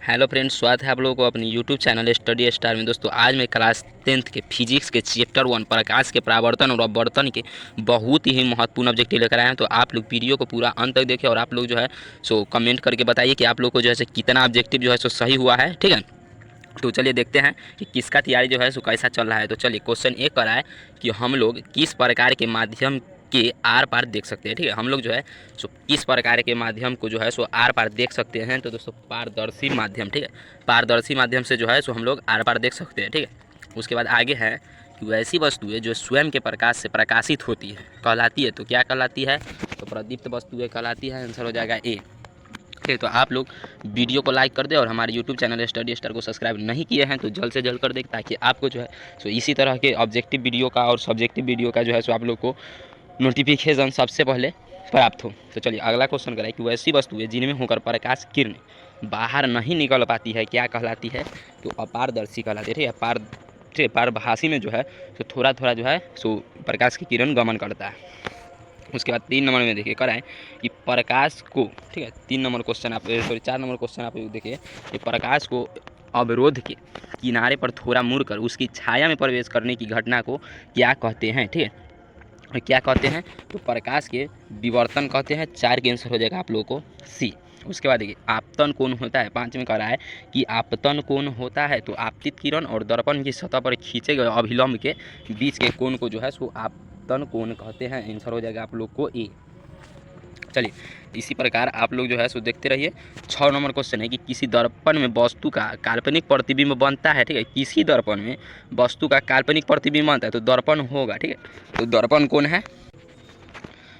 Hello friends, स्वागत है आप लोगों को अपनी यूट्यूब चैनल स्टडी स्टार में। दोस्तों आज मैं क्लास 10th के फिजिक्स के चैप्टर 1 प्रकाश के परावर्तन और अपवर्तन के बहुत ही महत्वपूर्ण ऑब्जेक्टिव लेकर आए हैं। तो आप लोग वीडियो को पूरा अंत तक देखें और आप लोग जो है सो कमेंट करके बताइए कि आप लोग को जो है कितना ऑब्जेक्टिव जो है सो सही हुआ है। ठीक है, तो चलिए देखते हैं कि किसका तैयारी जो है सो कैसा चल रहा है। तो चलिए क्वेश्चन एक कर रहा है कि हम लोग किस प्रकार के माध्यम के आर पार देख सकते हैं। ठीक है, हम लोग जो है सो किस प्रकार के माध्यम को जो है सो आर पार देख सकते हैं। तो दोस्तों पारदर्शी माध्यम, ठीक है, पारदर्शी माध्यम से जो है सो हम लोग आर पार देख सकते हैं। ठीक है, उसके बाद आगे है कि वैसी वस्तुएं जो स्वयं के प्रकाश से प्रकाशित होती है कहलाती है। तो क्या कहलाती है? तो प्रदीप्त वस्तुएं कहलाती है। आंसर हो जाएगा ए। ठीक, तो आप लोग वीडियो को लाइक कर दें और हमारे यूट्यूब चैनल स्टडी स्टार को सब्सक्राइब नहीं किए हैं तो जल्द से जल्द कर दें, ताकि आपको जो है सो इसी तरह के ऑब्जेक्टिव वीडियो का और सब्जेक्टिव वीडियो का जो है सो आप लोग को नोटिफिकेशन सबसे पहले प्राप्त हो। तो चलिए अगला क्वेश्चन कराए कि वैसी वस्तुएं जिनमें होकर प्रकाश किरण बाहर नहीं निकल पाती है क्या कहलाती है? तो अपारदर्शी कहलाती है। ठीक है, ठीक है, पारभासी में जो है सो थोड़ा थोड़ा जो है सो प्रकाश की किरण गमन करता है। उसके बाद 3 नंबर में देखिए कराएं कि प्रकाश को, ठीक है, 3 नंबर क्वेश्चन आप 4 नंबर क्वेश्चन आप देखिए कि प्रकाश को अवरोध के किनारे पर थोड़ा मुड़कर उसकी छाया में प्रवेश करने की घटना को क्या कहते हैं? ठीक है, क्या कहते हैं? तो प्रकाश के विवर्तन कहते हैं। 4 के आंसर हो जाएगा आप लोगों को सी। उसके बाद देखिए आपतन कोण होता है। 5 में कह रहा है कि आपतन कोण होता है तो आपतित किरण और दर्पण की सतह पर खींचे गए अभिलंब के बीच के कोण को जो है सो आपतन कोण कहते हैं। आंसर हो जाएगा आप लोग को ए। चलिए इसी प्रकार आप लोग जो है सो देखते रहिए। 6 नंबर क्वेश्चन है कि किसी दर्पण में वस्तु का काल्पनिक प्रतिबिंब बनता है। ठीक है, किसी दर्पण में वस्तु का काल्पनिक प्रतिबिंब बनता है तो दर्पण होगा। ठीक है, तो दर्पण कौन है?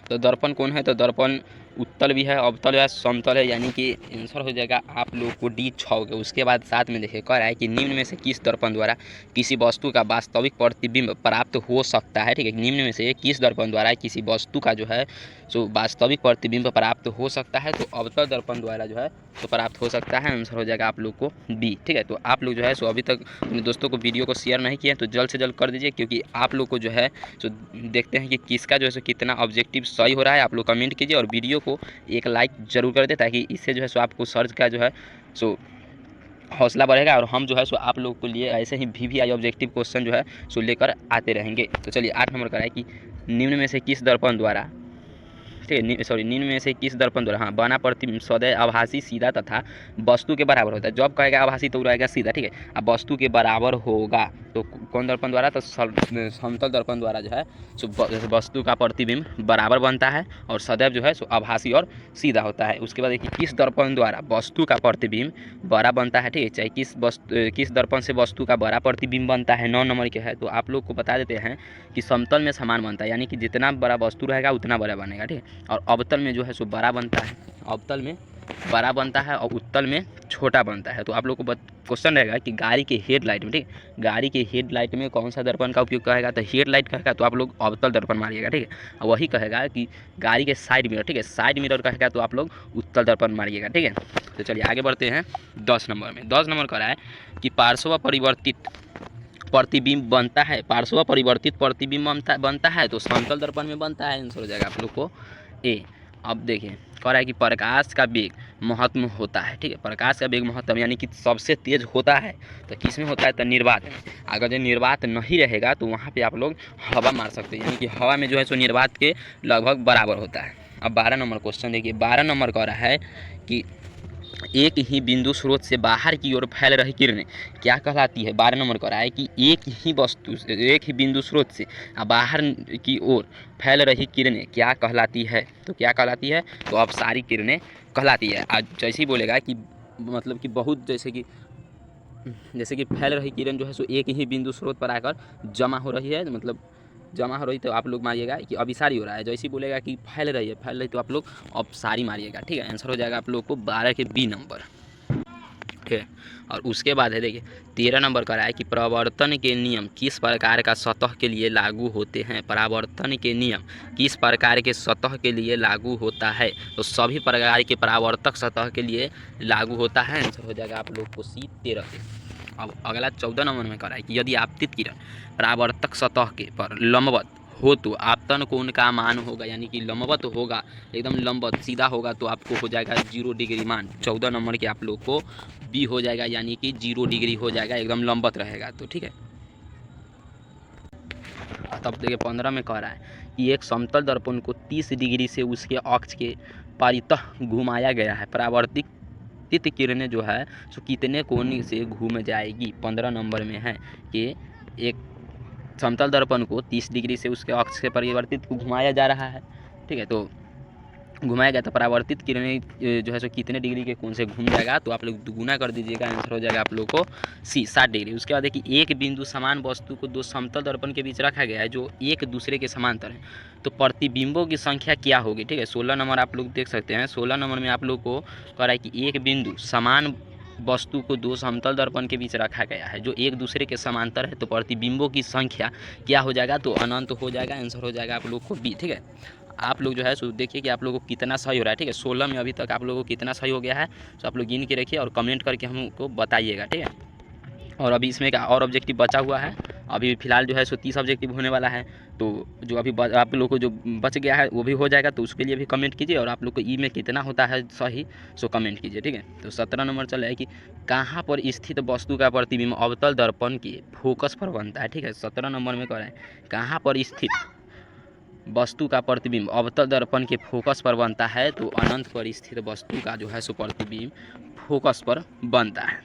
तो दर्पण कौन है? तो दर्पण उत्तल भी है, अवतल है, समतल है, यानी कि आंसर हो जाएगा आप लोग को डी 6 के। उसके बाद साथ में देखिए कह रहा है कि निम्न में से किस दर्पण द्वारा किसी वस्तु का वास्तविक प्रतिबिंब प्राप्त हो सकता है? ठीक है, निम्न में से किस दर्पण द्वारा किसी वस्तु का जो है सो वास्तविक प्रतिबिंब प्राप्त हो सकता है? तो अवतल दर्पण द्वारा जो है तो प्राप्त हो सकता है। आंसर हो जाएगा आप लोग को बी। ठीक है, तो आप लोग जो है सो अभी तक अपने दोस्तों को वीडियो को शेयर नहीं किए तो जल्द से जल्द कर दीजिए, क्योंकि आप लोग को जो है सो देखते हैं कि किसका जो है सो कितना ऑब्जेक्टिव सही हो रहा है। आप लोग कमेंट कीजिए और वीडियो को एक लाइक जरूर कर दे, ताकि इससे जो है सो आपको सर्च का जो है सो हौसला बढ़ेगा और हम जो है सो आप लोग के लिए ऐसे ही VVI ऑब्जेक्टिव क्वेश्चन जो है सो लेकर आते रहेंगे। तो चलिए 8 नंबर का है कि निम्न में से किस दर्पण द्वारा, ठीक है, सॉरी, निम्न में से किस दर्पण द्वारा हाँ बना प्रतिबिंब सदैव आभासी सीधा तथा वस्तु के बराबर होता है। जब कहेगा आभासी तो रहेगा सीधा। ठीक है, अब वस्तु के बराबर होगा तो कौन दर्पण द्वारा? तो समतल दर्पण द्वारा जो है सो वस्तु का प्रतिबिंब बराबर बनता है और सदैव जो है सो आभासी और सीधा होता है। उसके बाद देखिए किस दर्पण द्वारा वस्तु का प्रतिबिंब बड़ा बनता है? ठीक है, चाहे किस दर्पण से वस्तु का बड़ा प्रतिबिंब बनता है। 9 नंबर के है तो आप लोग को बता देते हैं कि समतल में समान बनता है, यानी कि जितना बड़ा वस्तु रहेगा उतना बड़ा बनेगा। ठीक है, और अवतल में जो है सो बड़ा बनता है, अवतल में बड़ा बनता है और उत्तल में छोटा बनता है। तो आप लोग को क्वेश्चन रहेगा कि गाड़ी के हेडलाइट में, ठीक है, गाड़ी के हेडलाइट में कौन सा दर्पण का उपयोग करेगा? तो हेडलाइट कहेगा तो आप लोग अवतल दर्पण मारिएगा। ठीक है, और वही कहेगा कि गाड़ी के साइड मिरर, ठीक है, साइड मिरर कहेगा तो आप लोग उत्तल दर्पण मारिएगा। ठीक है, तो चलिए आगे बढ़ते हैं 10 नंबर में। 10 नंबर कह रहा है कि पार्श्व परिवर्तित प्रतिबिंब बनता है, पार्श्व परिवर्तित प्रतिबिंब बनता है तो समतल दर्पण में बनता है। आंसर हो जाएगा आप लोग को ए। अब देखिए कह रहा है कि प्रकाश का वेग महत्तम होता है। ठीक है, प्रकाश का वेग महत्तम यानी कि सबसे तेज होता है तो किस में होता है? तो निर्वात में। अगर जो निर्वात नहीं रहेगा तो वहाँ पे आप लोग हवा मार सकते हैं, यानी कि हवा में जो है सो निर्वात के लगभग बराबर होता है। अब 12 नंबर क्वेश्चन देखिए। 12 नंबर कह रहा है कि एक ही बिंदु स्रोत से बाहर की ओर फैल रही किरणें क्या कहलाती है? 12 नंबर कह रहा है कि एक ही बिंदु स्रोत से बाहर की ओर फैल रही किरणें क्या कहलाती है? तो क्या कहलाती है? तो अब सारी किरणें कहलाती है। आज जैसे ही बोलेगा कि मतलब कि बहुत जैसे कि फैल रही किरण जो है सो एक ही बिंदु स्रोत पर आकर जमा हो रही है, मतलब जमा हो रही तो आप लोग मारिएगा कि अभिसारी हो रहा है। जैसे ही बोलेगा कि फैल रही है तो आप लोग अपसारी मारिएगा। ठीक है, आंसर हो जाएगा आप लोग को 12 के बी नंबर। ठीक है, और उसके बाद है देखिए 13 नंबर का है कि परावर्तन के नियम किस प्रकार का सतह के लिए लागू होते हैं? परावर्तन के नियम किस प्रकार के सतह के लिए लागू होता है? तो सभी प्रकार के परावर्तक सतह के लिए लागू होता है। आंसर हो जाएगा आप लोग को सी 13 के। अब अगला 14 नंबर में कह रहा है कि यदि आपतित किरण परावर्तक सतह के पर लंबवत हो तो आपतन कोण का मान होगा, यानी कि लंबवत होगा, एकदम लंबवत सीधा होगा तो आपको हो जाएगा 0 डिग्री मान। 14 नंबर के आप लोग को बी हो जाएगा, यानी कि 0 डिग्री हो जाएगा, एकदम लंबवत रहेगा। तो ठीक है, तब देखिए 15 में कह रहा है कि एक समतल दर्पण को 30 डिग्री से उसके अक्ष के परितः घुमाया गया है, परावर्तित किरणें जो है सो कितने कोण से घूम जाएगी। 15 नंबर में है कि एक समतल दर्पण को 30 डिग्री से उसके अक्ष से परिवर्तित को घुमाया जा रहा है, ठीक है, तो घुमाया गया तो परावर्तित किरणें जो है सो कितने डिग्री के कोण से घूम जाएगा, तो आप लोग दुगुना कर दीजिएगा, आंसर हो जाएगा आप लोग को सी 60 डिग्री। उसके बाद देखिए एक बिंदु समान वस्तु को दो समतल दर्पण के बीच रखा गया है जो एक दूसरे के समांतर है, तो प्रतिबिंबों की संख्या क्या होगी। ठीक है, 16 नंबर आप लोग देख सकते हैं। 16 नंबर में आप लोग को कह रहा है कि एक बिंदु समान वस्तु को दो समतल दर्पण के बीच रखा गया है जो एक दूसरे के समांतर है, तो प्रतिबिंबों की संख्या क्या हो जाएगा, तो अनंत हो जाएगा, आंसर हो जाएगा आप लोग को बी। ठीक है, आप लोग जो है सो देखिए कि आप लोगों को कितना सही हो रहा है। ठीक है, 16 में अभी तक आप लोगों को कितना सही हो गया है, तो आप लोग गिन के रखिए और कमेंट करके हमको बताइएगा। ठीक है, और अभी इसमें का और ऑब्जेक्टिव बचा हुआ है, अभी फिलहाल जो है सो 30 ऑब्जेक्टिव होने वाला है, तो जो अभी आप लोग को जो बच गया है वो भी हो जाएगा, तो उसके लिए भी कमेंट कीजिए और आप लोग को ई में कितना होता है सही सो कमेंट कीजिए। ठीक है, तो 17 नंबर चल रहा है कि कहाँ पर स्थित वस्तु का प्रतिबिंब अवतल दर्पण के फोकस पर बनता है। ठीक है, 17 नंबर में कह रहे हैं कहाँ पर स्थित वस्तु का प्रतिबिंब अवतल दर्पण के फोकस पर बनता है, तो अनंत पर स्थित वस्तु का जो है सो प्रतिबिंब फोकस पर बनता है।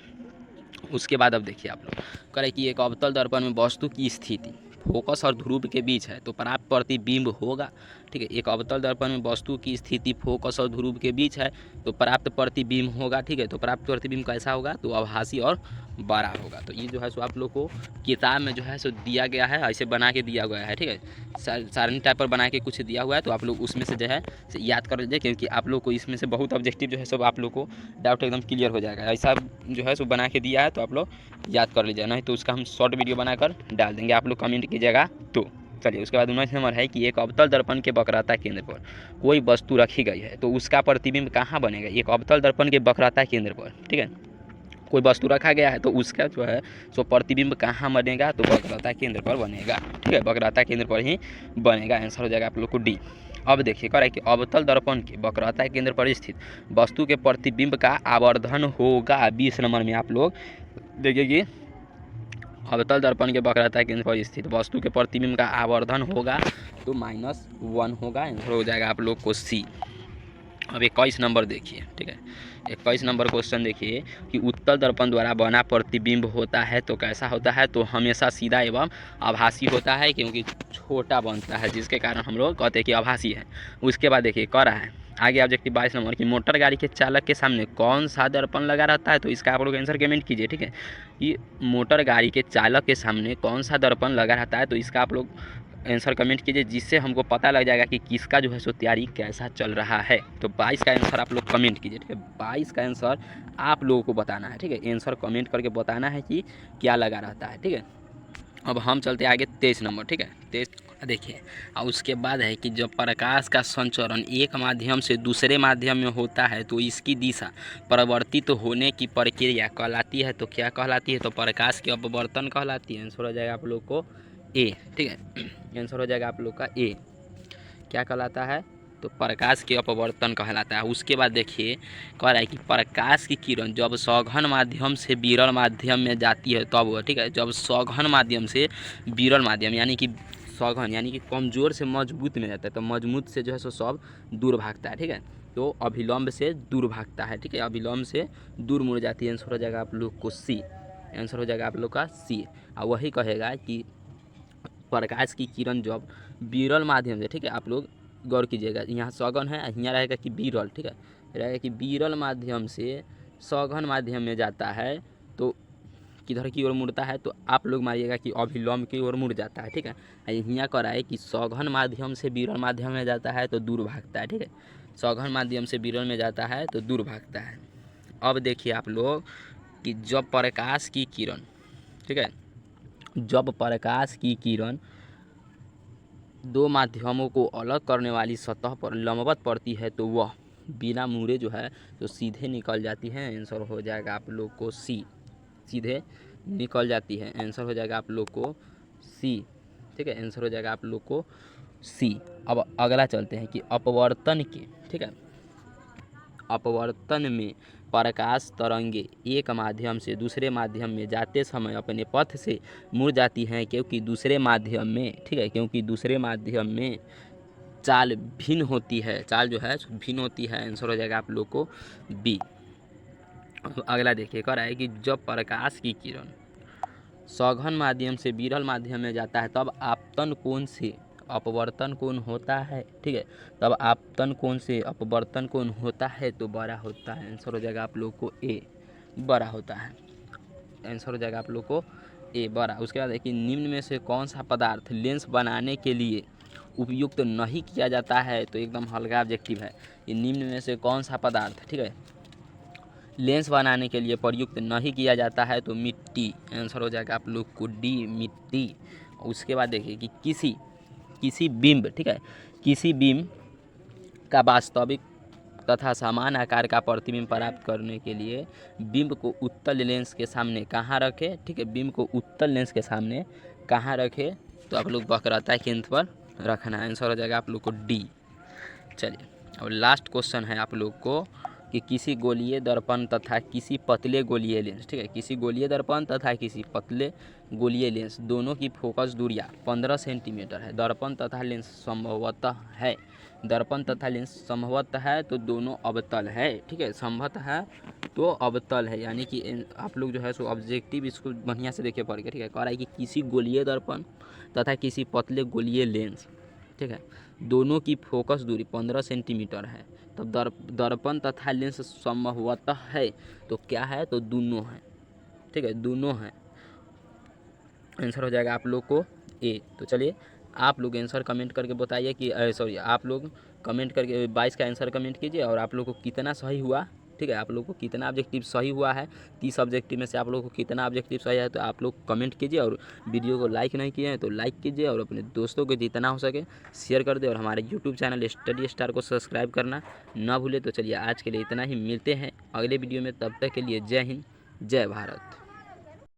उसके बाद अब देखिए आप लोग कह रहे कि एक अवतल दर्पण में वस्तु की स्थिति फोकस और ध्रुव के बीच है तो प्राप्त प्रतिबिंब होगा। ठीक है, एक अवतल दर्पण में वस्तु की स्थिति फोकस और ध्रुव के बीच है तो प्राप्त प्रतिबिंब होगा। ठीक है, तो प्राप्त प्रतिबिंब कैसा होगा, तो आभासी और बड़ा होगा। तो ये जो है सो आप लोग को किताब में जो है सो दिया गया है, ऐसे बना के दिया गया है। ठीक है, सारणी टाइप पर बना के कुछ दिया हुआ है, तो आप लोग उसमें से जो है याद कर लीजिए, क्योंकि आप लोग को इसमें से बहुत ऑब्जेक्टिव जो है सब आप लोग को डाउट एकदम क्लियर हो जाएगा। ऐसा जो है सो बना के दिया है तो आप लोग याद कर लीजिए, नहीं तो उसका हम शॉर्ट वीडियो बनाकर डाल देंगे, आप लोग कमेंट कीजिएगा तो। चलिए, उसके बाद 19 नंबर है कि एक अवतल दर्पण के वक्रता केंद्र पर कोई वस्तु रखी गई है तो उसका प्रतिबिंब कहाँ बनेगा। एक अवतल दर्पण के वक्रता केंद्र पर, ठीक है, कोई वस्तु रखा गया है तो उसका जो है सो प्रतिबिंब कहाँ बनेगा, तो वक्रता केंद्र पर बनेगा। ठीक है, वक्रता केंद्र पर ही बनेगा, आंसर हो जाएगा आप लोग को डी। अब देखिए कह रहा है कि अवतल दर्पण के वक्रता केंद्र पर स्थित वस्तु के प्रतिबिंब का आवर्धन होगा। 20 नंबर में आप लोग देखिए कि अवतल दर्पण के वक्रता केंद्र पर स्थित वस्तु के प्रतिबिंब का आवर्धन होगा तो -1 होगा, आंसर हो जाएगा आप लोग को सी। अब 21 नंबर देखिए। ठीक है, 21 नंबर क्वेश्चन देखिए कि उत्तल दर्पण द्वारा बना प्रतिबिंब होता है तो कैसा होता है, तो हमेशा सीधा एवं आभासी होता है, क्योंकि छोटा बनता है जिसके कारण हम लोग कहते हैं कि आभासी है। उसके बाद देखिए कह रहा है आगे ऑब्जेक्टिव 22 नंबर की मोटर गाड़ी के चालक के सामने कौन सा दर्पण लगा रहता है, तो इसका आप लोग आंसर कमेंट कीजिए। ठीक है, कि मोटर गाड़ी के चालक के सामने कौन सा दर्पण लगा रहता है, तो इसका आप लोग आंसर कमेंट कीजिए, जिससे हमको पता लग जाएगा कि किसका जो है सो तैयारी कैसा चल रहा है। तो 22 का आंसर आप लोग कमेंट कीजिए। ठीक है, 22 का आंसर आप लोगों को बताना है। ठीक है, आंसर कमेंट करके बताना है कि क्या लगा रहता है। ठीक है, अब हम चलते हैं आगे 23 नंबर। ठीक है, 23 देखिए, और उसके बाद है कि जब प्रकाश का संचरण एक माध्यम से दूसरे माध्यम में होता है तो इसकी दिशा परिवर्तित होने की प्रक्रिया कहलाती है, तो क्या कहलाती है, तो प्रकाश की अपवर्तन कहलाती है। आंसर हो जाएगा आप लोग को ए। ठीक है, आंसर हो जाएगा आप लोग का ए। क्या कहलाता है, तो प्रकाश के अपवर्तन कहलाता है। उसके बाद देखिए कह रहा है कि प्रकाश की किरण जब सघन माध्यम से विरल माध्यम में जाती है तब, ठीक है, जब सघन माध्यम से विरल माध्यम यानी कि सघन यानी कि कमज़ोर से मजबूत में जाता है, तो मजबूत से जो है सो सब दूर भागता है। ठीक है, तो अभिलंब से दूर भागता है। ठीक है, अभिलंब से दूर मुड़ जाती है, आंसर हो जाएगा आप लोग को सी। आंसर हो जाएगा आप लोग का सी। और वही कहेगा कि प्रकाश की किरण जब विरल माध्यम से, ठीक है, आप लोग गौर कीजिएगा, यहाँ सघन है, यहाँ रहेगा कि विरल। ठीक है, रहेगा कि विरल माध्यम से सघन माध्यम में जाता है तो किधर की ओर मुड़ता है, तो आप लोग मारिएगा कि अभिलंब की ओर मुड़ जाता है। ठीक है, यहाँ कह रहा है कि सघन माध्यम से विरल माध्यम में जाता है तो दूर भागता है। ठीक है, सघन माध्यम से विरल में जाता है तो दूर भागता है। अब देखिए आप लोग कि जब प्रकाश की किरण, ठीक है, जब प्रकाश की किरण दो माध्यमों को अलग करने वाली सतह पर लंबवत पड़ती है तो वह बिना मुड़े जो है तो सीधे निकल जाती है। आंसर हो जाएगा आप लोग को सी, सीधे निकल जाती है। आंसर हो जाएगा आप लोग को सी। ठीक है, आंसर हो जाएगा आप लोग को सी। अब अगला चलते हैं कि अपवर्तन के, ठीक है, अपवर्तन में प्रकाश तरंगे एक माध्यम से दूसरे माध्यम में जाते समय अपने पथ से मुड़ जाती हैं क्योंकि दूसरे माध्यम में, ठीक है, क्योंकि दूसरे माध्यम में चाल भिन्न होती है, चाल जो है भिन्न होती है। आंसर हो जाएगा आप लोग को बी। अगला देखिए, कह रहा है कि जब प्रकाश की किरण सघन माध्यम से विरल माध्यम में जाता है तब आपतन कोण से अपवर्तन कोण होता है, ठीक है, तब आपतन कोण से अपवर्तन कोण होता है तो बड़ा होता है। आंसर हो जाएगा आप लोग को ए, बड़ा होता है। आंसर हो जाएगा आप लोग को ए, बड़ा। उसके बाद देखिए, निम्न में से कौन सा पदार्थ लेंस बनाने के लिए उपयुक्त नहीं किया जाता है, तो एकदम हल्का ऑब्जेक्टिव है। ये निम्न में से कौन सा पदार्थ, ठीक है, लेंस बनाने के लिए प्रयुक्त नहीं किया जाता है, तो मिट्टी। आंसर हो जाएगा आप लोग को डी, मिट्टी। उसके बाद देखिए कि किसी बिंब, ठीक है, किसी बिंब का वास्तविक तथा समान आकार का प्रतिबिंब प्राप्त करने के लिए बिंब को उत्तल लेंस के सामने कहाँ रखें, ठीक है, बिंब को उत्तल लेंस के सामने कहाँ रखें, तो आप लोग वक्रता केंद्र पर रखना। आंसर हो जाएगा आप लोग को डी। चलिए, और लास्ट क्वेश्चन है आप लोग को कि किसी गोलीय दर्पण तथा किसी पतले गोलीय लेंस, ठीक है, किसी गोलीय दर्पण तथा किसी पतले गोलीय लेंस दोनों की फोकस दूरियां 15 सेंटीमीटर है। दर्पण तथा लेंस संभवतः है, दर्पण तथा लेंस संभवतः है तो दोनों अवतल है, ठीक है, संभवतः है तो अवतल है, यानी कि आप लोग जो है सो ऑब्जेक्टिव इसको बढ़िया से देखिए पढ़ के, ठीक है। कह रहा है कि किसी गोलीय दर्पण तथा किसी पतले गोलीय लेंस, ठीक है, दोनों की फोकस दूरी 15 सेंटीमीटर है, तब दर्पण तथा लेंस संभवतः है तो क्या है, तो दोनों है, ठीक है, दोनों है। आंसर हो जाएगा आप लोग को ए। तो चलिए, आप लोग आंसर कमेंट करके बताइए कि सॉरी, आप लोग कमेंट करके 22 का आंसर कमेंट कीजिए और आप लोग को कितना सही हुआ, ठीक है, आप लोग को कितना ऑब्जेक्टिव सही हुआ है, 30 ऑब्जेक्टिव में से आप लोग को कितना ऑब्जेक्टिव सही है, तो आप लोग कमेंट कीजिए। और वीडियो को लाइक नहीं किए हैं तो लाइक कीजिए और अपने दोस्तों को जितना हो सके शेयर कर दे और हमारे यूट्यूब चैनल स्टडी स्टार को सब्सक्राइब करना ना भूले। तो चलिए, आज के लिए इतना ही, मिलते हैं अगले वीडियो में, तब तक के लिए जय हिंद, जय भारत।